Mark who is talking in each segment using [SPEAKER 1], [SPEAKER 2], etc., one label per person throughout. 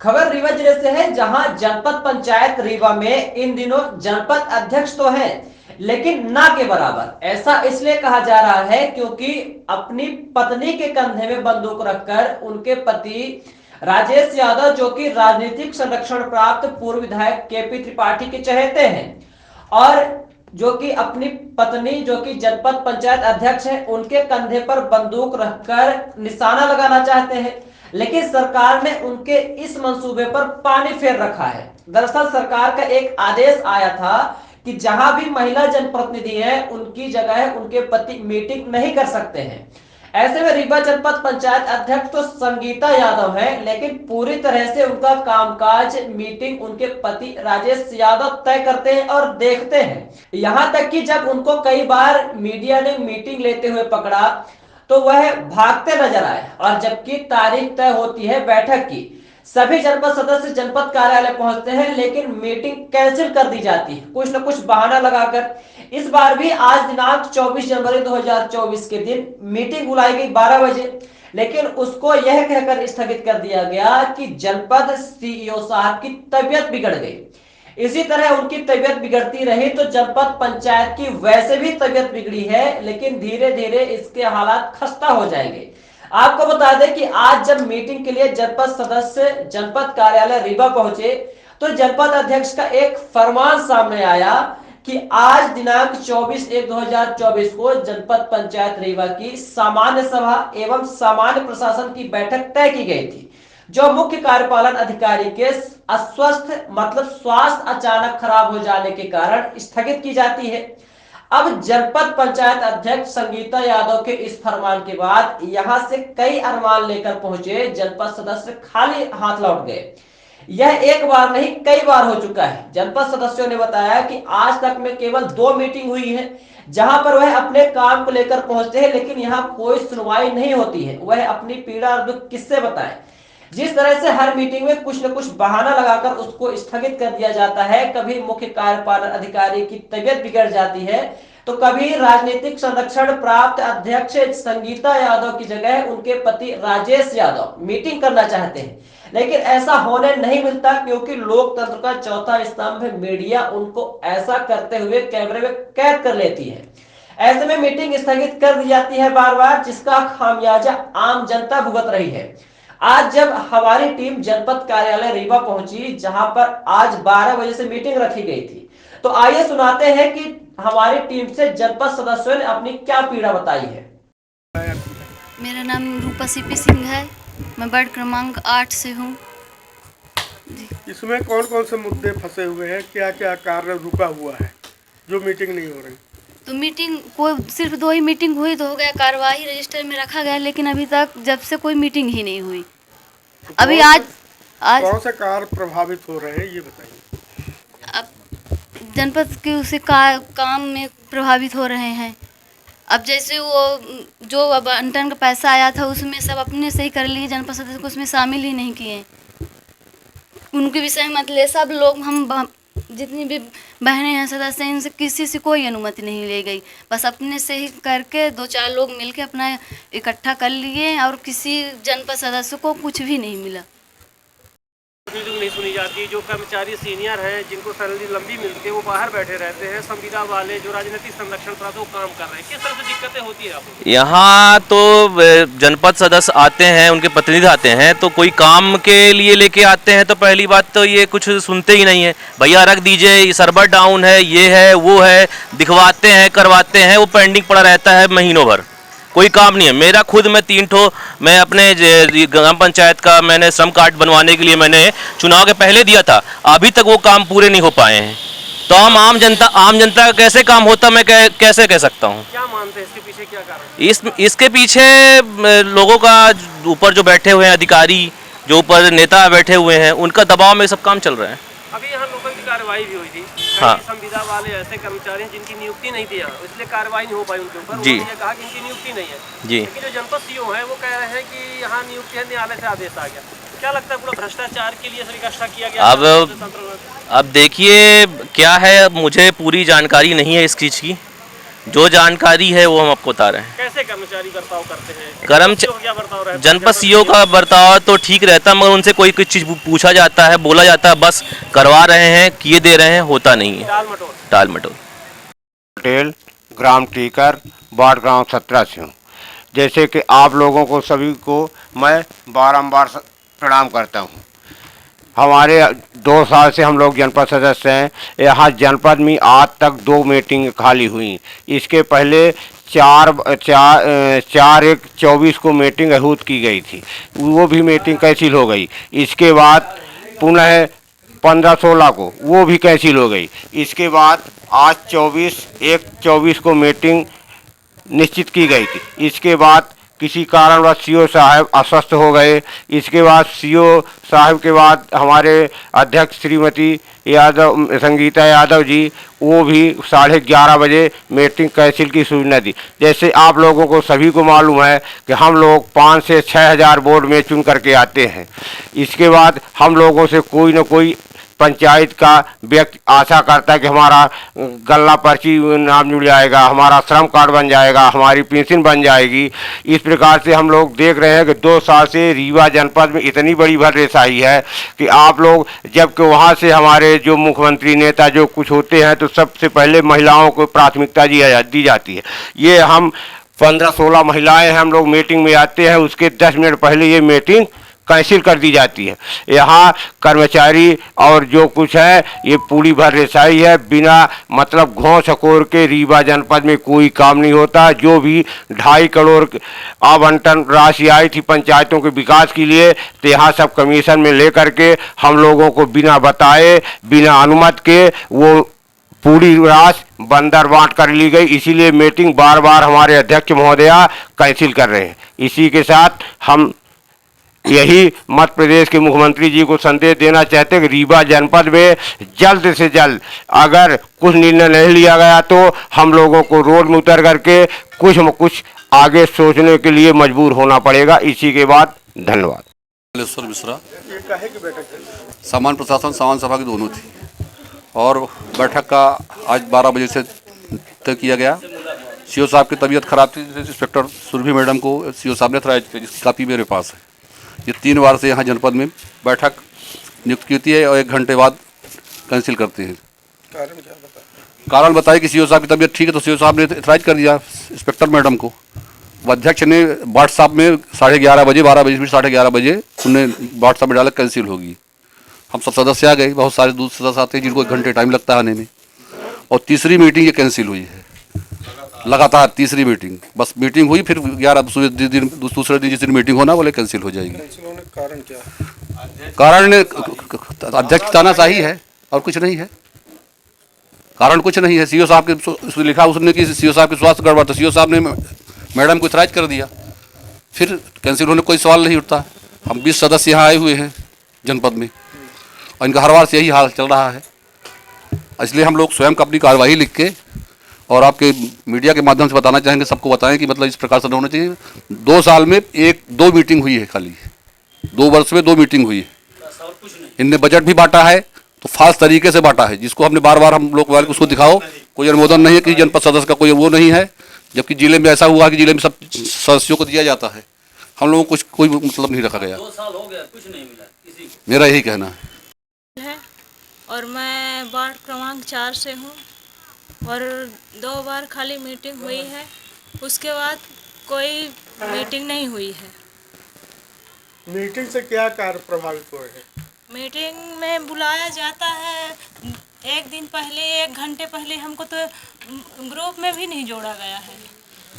[SPEAKER 1] खबर रीवा जिले से है, जहां जनपद पंचायत रीवा में इन दिनों जनपद अध्यक्ष तो है, लेकिन ना के बराबर। ऐसा इसलिए कहा जा रहा है क्योंकि अपनी पत्नी के कंधे में बंदूक रखकर उनके पति राजेश यादव, जो कि राजनीतिक संरक्षण प्राप्त पूर्व विधायक केपी त्रिपाठी के चहेते हैं, और जो कि अपनी पत्नी जो कि जनपद पंचायत अध्यक्ष है, उनके कंधे पर बंदूक रखकर निशाना लगाना चाहते हैं। लेकिन सरकार ने उनके इस मंसूबे पर पानी फेर रखा है। दरअसल सरकार का एक आदेश आया था कि जहां भी महिला जनप्रतिनिधि है, उनकी जगह उनके पति मीटिंग नहीं कर सकते हैं। ऐसे में रीवा जनपद पंचायत अध्यक्ष तो संगीता यादव है, लेकिन पूरी तरह से उनका कामकाज मीटिंग उनके पति राजेश यादव तय करते हैं और देखते हैं। यहां तक कि जब उनको कई बार मीडिया ने मीटिंग लेते हुए पकड़ा तो वह भागते नजर आए, और जबकि तारीख तय होती है बैठक की, सभी जनपद सदस्य जनपद कार्यालय पहुंचते हैं, लेकिन मीटिंग कैंसिल कर दी जाती है कुछ न कुछ बहाना लगाकर। इस बार भी आज दिनांक 24 जनवरी 2024 के दिन मीटिंग बुलाई गई 12 बजे, लेकिन उसको यह कहकर स्थगित कर दिया गया कि जनपद सीईओ साहब की तबीयत बिगड़ गई। इसी तरह उनकी तबीयत बिगड़ती रही तो जनपद पंचायत की वैसे भी तबीयत बिगड़ी है, लेकिन धीरे धीरे इसके हालात खस्ता हो जाएंगे। आपको बता दें कि आज जब मीटिंग के लिए जनपद सदस्य जनपद कार्यालय रीवा पहुंचे तो जनपद अध्यक्ष का एक फरमान सामने आया कि आज दिनांक 24/1/2024 को जनपद पंचायत रीवा की सामान्य सभा एवं सामान्य प्रशासन की बैठक तय की गई थी, जो मुख्य कार्यपालन अधिकारी के स्वास्थ्य अचानक खराब हो जाने के कारण स्थगित की जाती है। अब जनपद पंचायत अध्यक्ष संगीता यादव के इस फरमान के बाद यहां से कई अरमान लेकर पहुंचे जनपद सदस्य खाली हाथ लौट गए। यह एक बार नहीं कई बार हो चुका है। जनपद सदस्यों ने बताया कि आज तक में केवल 2 मीटिंग हुई है, जहां पर वह अपने काम को लेकर पहुंचते हैं, लेकिन यहां कोई सुनवाई नहीं होती है। वह अपनी पीड़ा और दुख किससे बताएं। जिस तरह से हर मीटिंग में कुछ न कुछ बहाना लगाकर उसको स्थगित कर दिया जाता है, कभी मुख्य कार्यपालन अधिकारी की तबीयत बिगड़ जाती है तो कभी राजनीतिक संरक्षण प्राप्त अध्यक्ष संगीता यादव की जगह उनके पति राजेश यादव मीटिंग करना चाहते हैं, लेकिन ऐसा होने नहीं मिलता क्योंकि लोकतंत्र का चौथा स्तंभ मीडिया उनको ऐसा करते हुए कैमरे में कैद कर लेती है। ऐसे में मीटिंग स्थगित कर दी जाती है बार बार, जिसका खामियाजा आम जनता भुगत रही है। आज जब हमारी टीम जनपद कार्यालय रीवा पहुंची, जहां पर आज 12 बजे से मीटिंग रखी गई थी, तो आइए सुनाते हैं कि हमारी टीम से जनपद सदस्यों ने अपनी क्या पीड़ा बताई है।
[SPEAKER 2] मेरा नाम रूपा सीपी सिंह है, मैं वार्ड क्रमांक 8 से हूँ।
[SPEAKER 3] इसमें कौन कौन से मुद्दे फंसे हुए हैं, क्या क्या कार्य रुका हुआ है जो मीटिंग नहीं हो रही?
[SPEAKER 2] तो मीटिंग कोई सिर्फ 2 ही मीटिंग हुई तो हो गया, कार्यवाही रजिस्टर में रखा गया, लेकिन अभी तक जब से कोई मीटिंग ही नहीं हुई।
[SPEAKER 3] तो
[SPEAKER 2] अभी आज
[SPEAKER 3] कौन से कार्य प्रभावित हो रहे हैं ये बताइए।
[SPEAKER 2] अब जनपद के उसे काम में प्रभावित हो रहे हैं। अब जैसे वो जो अब अंटन का पैसा आया था उसमें सब अपने से ही कर लिए, जनपद सदस्य को उसमें शामिल ही नहीं किए। उनके विषय में मतलब सब लोग हम जितनी भी बहनें हैं सदस्य हैं, इनसे किसी से कोई अनुमति नहीं ली गई, बस अपने से ही करके 2-4 लोग मिलके अपना इकट्ठा कर लिए और किसी जनपद सदस्य को कुछ भी नहीं मिला।
[SPEAKER 4] नहीं सुनी जाती। जो कर्मचारी सीनियर हैं जिनको सैलरी लंबी मिलती है वो बाहर बैठे रहते हैं। संविदा वाले जो राजनीतिक संरक्षण प्राप्त वो काम कर रहे हैं। किस तरह से दिक्कतें होती है आपको?
[SPEAKER 5] यहाँ तो जनपद सदस्य आते हैं, उनके प्रतिनिधि आते हैं तो कोई काम के लिए लेके आते हैं तो पहली बात तो ये कुछ सुनते ही नहीं है। भैया रख दीजिए, सर्वर डाउन है, ये है वो है, दिखवाते हैं करवाते हैं, वो पेंडिंग पड़ा रहता है महीनों भर, कोई काम नहीं है। मेरा खुद मैं अपने ग्राम पंचायत का मैंने श्रम कार्ड बनवाने के लिए मैंने चुनाव के पहले दिया था, अभी तक वो काम पूरे नहीं हो पाए हैं। तो हम आम जनता का कैसे काम होता मैं कैसे कह सकता हूँ?
[SPEAKER 4] क्या मानते हैं इसके पीछे क्या कारण?
[SPEAKER 5] इसके पीछे लोगों का ऊपर जो बैठे हुए हैं अधिकारी, जो ऊपर नेता बैठे हुए हैं, उनका दबाव में सब काम चल रहा है।
[SPEAKER 4] अभी यहाँ लोगों की कार्रवाई भी हुई थी।
[SPEAKER 5] हाँ।
[SPEAKER 4] संविदा वाले ऐसे कर्मचारी जिनकी नियुक्ति नहीं थी यहाँ, इसलिए कार्रवाई नहीं हो पाई उनके ऊपर।
[SPEAKER 5] जी।
[SPEAKER 4] उन्होंने कहा कि इनकी नियुक्ति नहीं है
[SPEAKER 5] जी।
[SPEAKER 4] लेकिन जो जनपद सीईओ है वो कह रहे हैं कि यहाँ नियुक्ति है, न्यायालय से आदेश आ गया। क्या लगता है पूरा भ्रष्टाचार के लिए इकट्ठा किया गया?
[SPEAKER 5] अब देखिए क्या है, मुझे पूरी जानकारी नहीं है इस चीज़ की, जो जानकारी है वो हम आपको बता रहे हैं।
[SPEAKER 4] कैसे कर्मचारी बर्ताव करते हैं?
[SPEAKER 5] कर्मचारी
[SPEAKER 4] क्या बर्ताव रहता है?
[SPEAKER 5] जनपद सीओ का बर्ताव तो ठीक रहता है, मगर उनसे कोई कुछ चीज़ पूछा जाता है, बोला जाता है, बस करवा रहे हैं, किए दे रहे हैं, होता नहीं है।
[SPEAKER 4] टाल मटोल।
[SPEAKER 5] टाल मटोल।
[SPEAKER 6] पटेल, ग्राम टीकर, वार्ड ग्राम 17 से हूँ। जैसे कि आप लोगों को सभी को मैं बारंबार प्रणाम करता हूँ। हमारे 2 साल से हम लोग जनपद सदस्य हैं। यहाँ जनपद में आज तक 2 मीटिंग खाली हुई। इसके पहले 4/1/24 को मीटिंग आहूत की गई थी, वो भी मीटिंग कैंसिल हो गई। इसके बाद पुनः 15/16 को वो भी कैंसिल हो गई। इसके बाद आज 24/1/24 को मीटिंग निश्चित की गई थी। इसके बाद किसी कारणवश सीओ साहब अस्वस्थ हो गए। इसके बाद सीओ साहब के बाद हमारे अध्यक्ष श्रीमती यादव, संगीता यादव जी, वो भी 11:30 बजे मीटिंग कैंसिल की सूचना दी। जैसे आप लोगों को सभी को मालूम है कि हम लोग 5 से 6 हज़ार वोट में चुन करके आते हैं। इसके बाद हम लोगों से कोई न कोई पंचायत का व्यक्ति आशा करता है कि हमारा गल्ला पर्ची नाम जुड़ जाएगा, हमारा श्रम कार्ड बन जाएगा, हमारी पेंशन बन जाएगी। इस प्रकार से हम लोग देख रहे हैं कि 2 साल से रीवा जनपद में इतनी बड़ी भररेसाही है कि आप लोग, जबकि वहाँ से हमारे जो मुख्यमंत्री नेता जो कुछ होते हैं तो सबसे पहले महिलाओं को प्राथमिकता दी जाती है। ये हम 15-16 महिलाएं हैं, हम लोग मीटिंग में आते हैं, उसके 10 मिनट पहले ये मीटिंग कैंसिल कर दी जाती है। यहाँ कर्मचारी और जो कुछ है ये पूरी भररेसाई है। बिना मतलब घों सकोर के रीवा जनपद में कोई काम नहीं होता। जो भी 2.5 करोड़ आवंटन राशि आई थी पंचायतों के विकास के लिए, तो यहाँ सब कमीशन में लेकर के हम लोगों को बिना बताए, बिना अनुमति के वो पूरी राशि बंदर बांट कर ली गई। इसीलिए मीटिंग बार बार हमारे अध्यक्ष महोदया कैंसिल कर रहे हैं। इसी के साथ हम यही मध्य प्रदेश के मुख्यमंत्री जी को संदेश देना चाहते हैं कि रीवा जनपद में जल्द से जल्द अगर कुछ निर्णय नहीं लिया गया तो हम लोगों को रोड में उतर करके कुछ न कुछ आगे सोचने के लिए मजबूर होना पड़ेगा। इसी के बाद धन्यवाद।
[SPEAKER 7] बालेश्वर मिश्रा।
[SPEAKER 3] ये काहे की बैठक चल रही है?
[SPEAKER 7] सामान्य प्रशासन सामान्य सभा की दोनों थी और बैठक का आज 12 बजे से तय किया गया। सीओ साहब की तबीयत खराब थी, इंस्पेक्टर सुरभि मैडम को सीओ साहब ने थराइज किया, जिसकी कापी मेरे पास है। ये 3 बार से यहाँ जनपद में बैठक नियुक्त की होती है और 1 घंटे बाद कैंसिल करते हैं।
[SPEAKER 3] कारण क्या बता?
[SPEAKER 7] कारण बताए कि सीओ साहब की तबीयत ठीक है तो सीओ साहब ने इतराज कर दिया इंस्पेक्टर मैडम को। अध्यक्ष ने व्हाट्सएप में 11:30 बजे 12 बजे फिर 11:30 बजे उन्हें व्हाट्सएप में डाला कैंसिल होगी। हम सब सदस्य आ गए, बहुत सारे दूसरे सदस्य आते हैं जिनको 1 घंटे टाइम लगता है आने में। और तीसरी मीटिंग ये कैंसिल हुई है, लगातार तीसरी मीटिंग। बस मीटिंग हुई फिर 11 दूसरे दिन जिस दिन मीटिंग होना बोले कैंसिल हो जाएगी।
[SPEAKER 3] कैंसिल होने का कारण क्या है?
[SPEAKER 7] कारण अध्यक्ष तानाशाही है और कुछ नहीं है। कारण कुछ नहीं है। सीओ साहब के उसने लिखा उसने कि सीओ साहब के स्वास्थ्य गड़बड़, तो सीओ साहब ने मैडम को इतराज कर दिया, फिर कैंसिल होने कोई सवाल नहीं उठता। हम 20 सदस्य यहाँ आए हुए हैं जनपद में और इनका हर बार से यही हाल चल रहा है। इसलिए हम लोग स्वयं अपनी कार्यवाही लिख के और आपके मीडिया के माध्यम से बताना चाहेंगे, सबको बताएं कि मतलब इस प्रकार से होना चाहिए। 2 साल में 1-2 मीटिंग हुई है, खाली 2 वर्ष में 2 मीटिंग हुई है। इनने बजट भी बांटा है तो फाल्स तरीके से बांटा है, जिसको हमने बार बार हम लोग वाले उसको दिखाओ, कोई अनुमोदन नहीं है कि जनपद सदस्य का कोई वो नहीं है। जबकि जिले में ऐसा हुआ कि जिले में सब सदस्यों को दिया जाता है, हम लोगों को कुछ कोई मतलब नहीं रखा गया।
[SPEAKER 8] 2 साल हो गया, कुछ नहीं मिला किसी को।
[SPEAKER 7] मेरा यही कहना है।
[SPEAKER 9] और मैं वार्ड क्रमांक 4 से हूँ और 2 बार खाली मीटिंग हुई है, उसके बाद कोई मीटिंग नहीं हुई है।
[SPEAKER 3] मीटिंग से क्या कार्य प्रभावित हुए हैं?
[SPEAKER 9] मीटिंग में बुलाया जाता है 1 दिन पहले, 1 घंटे पहले, हमको तो ग्रुप में भी नहीं जोड़ा गया है।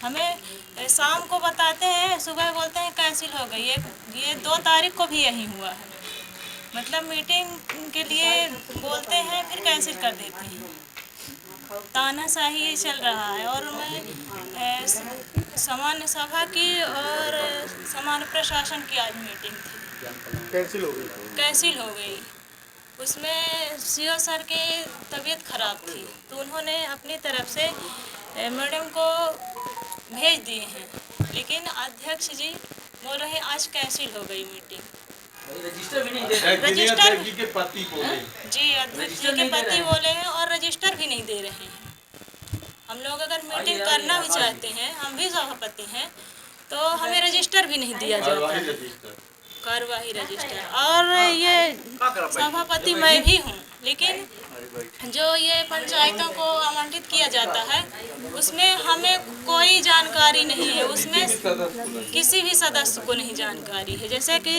[SPEAKER 9] हमें शाम को बताते हैं, सुबह बोलते हैं कैंसिल हो गई। ये 2 तारीख को भी यही हुआ है। मतलब मीटिंग के लिए बोलते हैं फिर कैंसिल कर देते हैं। तानाशाही चल रहा है। और मैं सामान्य सभा की और सामान्य प्रशासन की आज मीटिंग थी,
[SPEAKER 3] कैंसिल हो गई।
[SPEAKER 9] कैंसिल हो गई। उसमें सीओ सर की तबीयत खराब थी तो उन्होंने अपनी तरफ से मैडम को भेज दिए हैं, लेकिन अध्यक्ष जी बोल रहे आज कैंसिल हो गई मीटिंग।
[SPEAKER 8] रजिस्टर भी नहीं दे रहे।
[SPEAKER 9] रजिस्टर
[SPEAKER 3] जी के पति बोले।
[SPEAKER 9] जी अध्यक्ष जी के पति बोले हैं और रजिस्टर भी नहीं दे रहे हैं। हम लोग अगर मीटिंग करना भी चाहते हैं, हम भी सभापति हैं, तो हमें रजिस्टर भी नहीं दिया जाता है, कार्यवाही रजिस्टर। और ये सभापति मैं भी हूँ, लेकिन जो ये पंचायतों को आवंटित किया जाता है उसमें हमें कोई जानकारी नहीं है, उसमें किसी भी सदस्य को नहीं जानकारी है। जैसे कि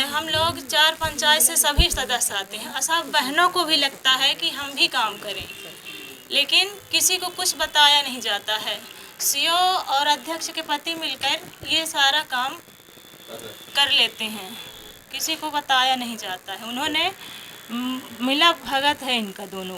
[SPEAKER 9] हम लोग 4 पंचायत से सभी सदस्य आते हैं, सब बहनों को भी लगता है कि हम भी काम करें, लेकिन किसी को कुछ बताया नहीं जाता है। सीओ और अध्यक्ष के पति मिलकर ये सारा काम कर लेते हैं, किसी को बताया नहीं जाता है। उन्होंने मिला भगत है इनका दोनों।